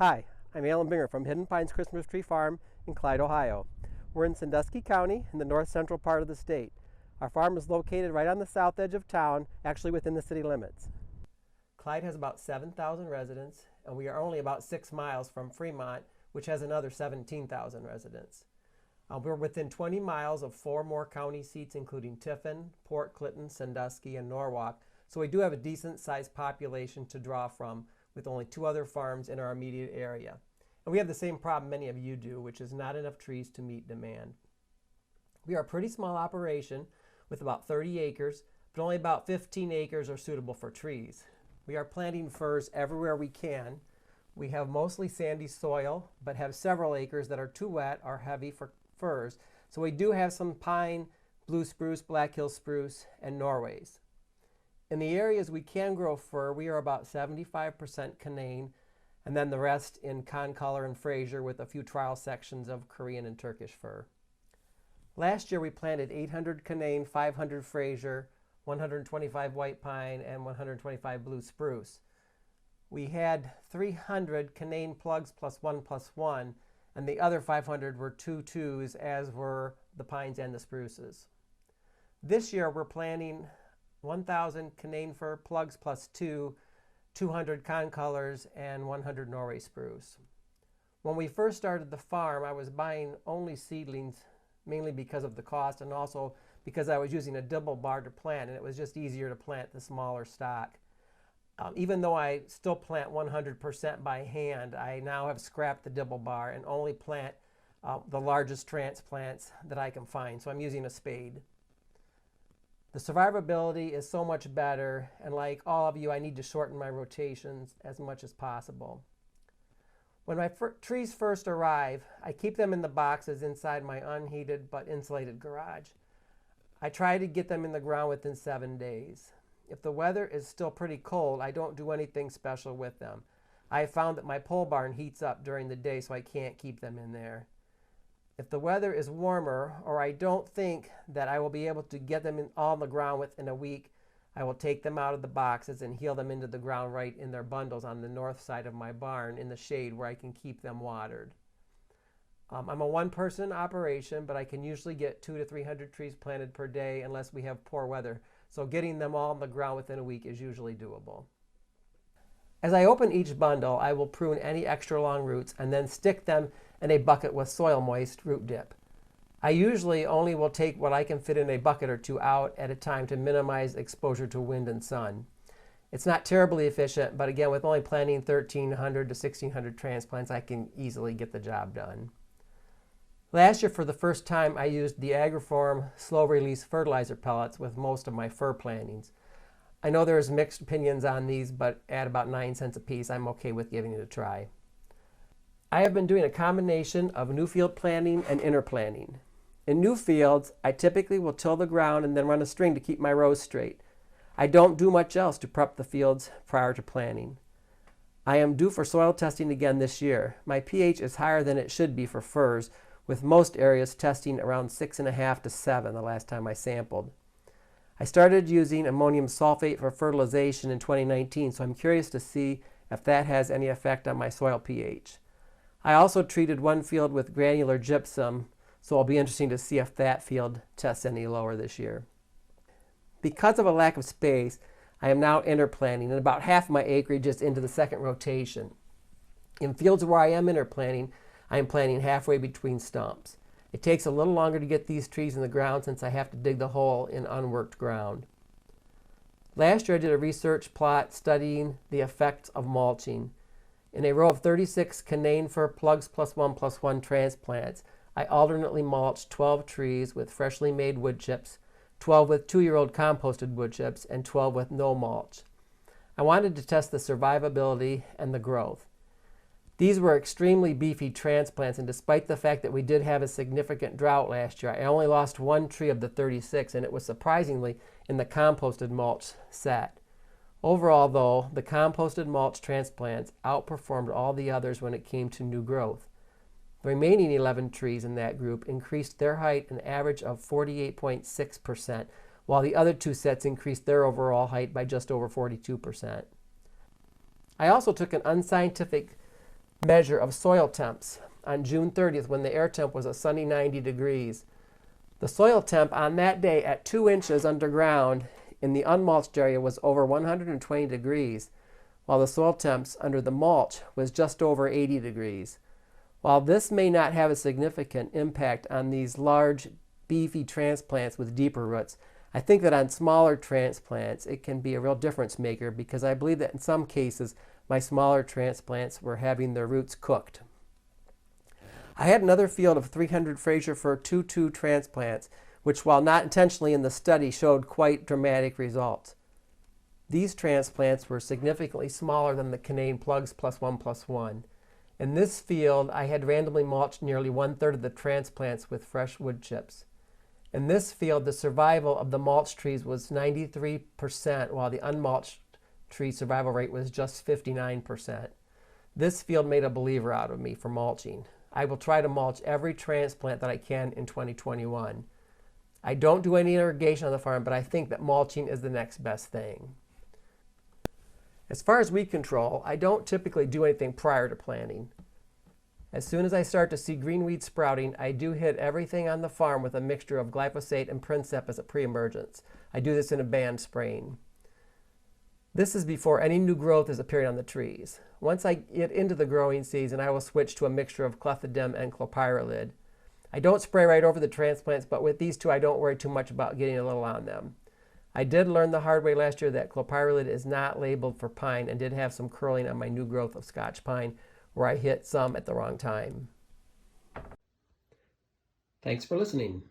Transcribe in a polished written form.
Hi, I'm Alan Binger from Hidden Pines Christmas Tree Farm in Clyde, Ohio. We're in Sandusky County in the north central part of the state. Our farm is located right on the south edge of town, actually within the city limits. Clyde has about 7,000 residents, and we are only about 6 miles from Fremont, which has another 17,000 residents. We're within 20 miles of 4 more county seats, including Tiffin, Port Clinton, Sandusky, and Norwalk, so we do have a decent-sized population to draw from, with only 2 other farms in our immediate area. And we have the same problem many of you do, which is not enough trees to meet demand. We are a pretty small operation with about 30 acres, but only about 15 acres are suitable for trees. We are planting firs everywhere we can. We have mostly sandy soil, but have several acres that are too wet or heavy for firs. So we do have some pine, blue spruce, Black Hill spruce, and Norways. In the areas we can grow fir, we are about 75% Canaan, and then the rest in Concolor and Fraser, with a few trial sections of Korean and Turkish fir. Last year we planted 800 Canaan, 500 Fraser, 125 white pine, and 125 blue spruce. We had 300 Canaan plugs +1+1, and the other 500 were 2-2s, as were the pines and the spruces. This year we're planting 1,000 Canaan fir plugs +2, 200 concolors, and 100 Norway spruce. When we first started the farm, I was buying only seedlings, mainly because of the cost and also because I was using a double bar to plant, and it was just easier to plant the smaller stock. Even though I still plant 100% by hand, I now have scrapped the double bar and only plant the largest transplants that I can find, so I'm using a spade. The survivability is so much better, and like all of you, I need to shorten my rotations as much as possible. When my trees first arrive, I keep them in the boxes inside my unheated but insulated garage. I try to get them in the ground within 7 days. If the weather is still pretty cold, I don't do anything special with them. I have found that my pole barn heats up during the day, so I can't keep them in there. If the weather is warmer, or I don't think that I will be able to get them all on the ground within a week, I will take them out of the boxes and heel them into the ground right in their bundles on the north side of my barn in the shade where I can keep them watered. I'm a one-person operation, but I can usually get 200 to 300 trees planted per day unless we have poor weather, so getting them all on the ground within a week is usually doable. As I open each bundle, I will prune any extra long roots and then stick them in a bucket with soil moist root dip. I usually only will take what I can fit in a bucket or 2 out at a time to minimize exposure to wind and sun. It's not terribly efficient, but again, with only planting 1,300 to 1,600 transplants, I can easily get the job done. Last year, for the first time, I used the Agriform slow-release fertilizer pellets with most of my fir plantings. I know there's mixed opinions on these, but at about 9 cents a piece, I'm okay with giving it a try. I have been doing a combination of new field planting and interplanting. In new fields, I typically will till the ground and then run a string to keep my rows straight. I don't do much else to prep the fields prior to planting. I am due for soil testing again this year. My pH is higher than it should be for firs, with most areas testing around 6.5 to 7 the last time I sampled. I started using ammonium sulfate for fertilization in 2019, so I'm curious to see if that has any effect on my soil pH. I also treated one field with granular gypsum, so it'll be interesting to see if that field tests any lower this year. Because of a lack of space, I am now interplanting, and about half my acreage is into the second rotation. In fields where I am interplanting, I am planting halfway between stumps. It takes a little longer to get these trees in the ground since I have to dig the hole in unworked ground. Last year I did a research plot studying the effects of mulching. In a row of 36 Canaan fir plugs +1+1 transplants, I alternately mulched 12 trees with freshly made wood chips, 12 with 2-year-old composted wood chips, and 12 with no mulch. I wanted to test the survivability and the growth. These were extremely beefy transplants, and despite the fact that we did have a significant drought last year, I only lost 1 tree of the 36, and it was surprisingly in the composted mulch set. Overall, though, the composted mulch transplants outperformed all the others when it came to new growth. The remaining 11 trees in that group increased their height an average of 48.6%, while the other 2 sets increased their overall height by just over 42%. I also took an unscientific measure of soil temps on June 30th when the air temp was a sunny 90 degrees. The soil temp on that day at 2 inches underground in the unmulched area was over 120 degrees, while the soil temps under the mulch was just over 80 degrees. While this may not have a significant impact on these large, beefy transplants with deeper roots, I think that on smaller transplants it can be a real difference maker, because I believe that in some cases my smaller transplants were having their roots cooked. I had another field of 300 Fraser fir 2-2 transplants, which while not intentionally in the study showed quite dramatic results. These transplants were significantly smaller than the Canadian plugs +1+1. In this field, I had randomly mulched nearly 1/3 of the transplants with fresh wood chips. In this field, the survival of the mulched trees was 93%, while the unmulched tree survival rate was just 59%. This field made a believer out of me for mulching. I will try to mulch every transplant that I can in 2021. I don't do any irrigation on the farm, but I think that mulching is the next best thing. As far as weed control, I don't typically do anything prior to planting. As soon as I start to see green weed sprouting, I do hit everything on the farm with a mixture of glyphosate and Princep as a pre-emergence. I do this in a band spraying. This is before any new growth is appearing on the trees. Once I get into the growing season, I will switch to a mixture of clethodim and clopyralid. I don't spray right over the transplants, but with these two I don't worry too much about getting a little on them. I did learn the hard way last year that clopyralid is not labeled for pine, and did have some curling on my new growth of Scotch pine where I hit some at the wrong time. Thanks for listening.